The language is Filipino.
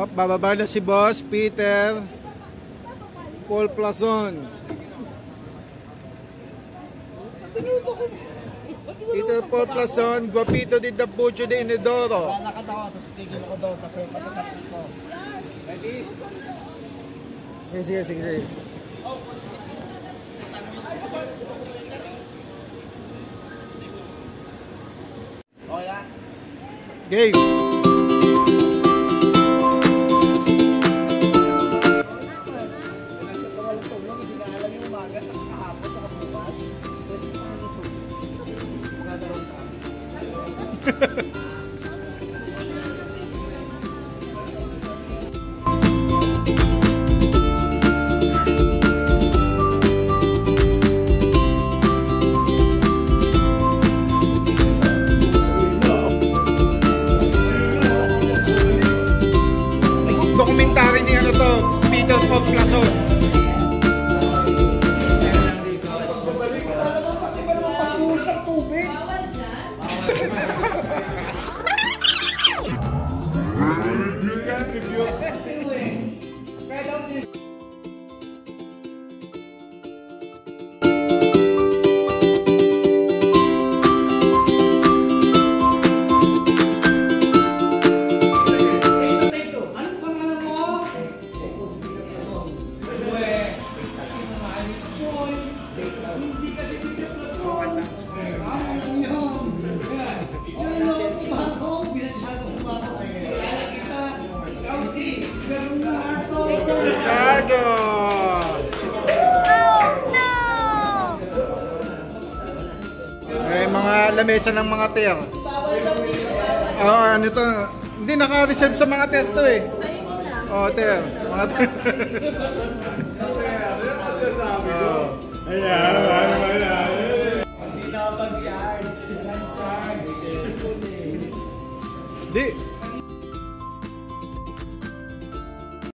Oh, bababa na si Boss Peter Paul Plason. Peter Paul Plason, guapito din the Pucho de Inodoro. Lalakad ako, tapos tigil ako doon, tapos pagkakasal ko. Ready? Sige. Okay na? Game! Dokumentary ni ano to, Peter Paul Plason. Eh, mga lamesa ng mga ter. Ano to? Hindi naka-reserve sa mga ter to eh. Ter. Mga ter. Hindi na mag-charge. Di.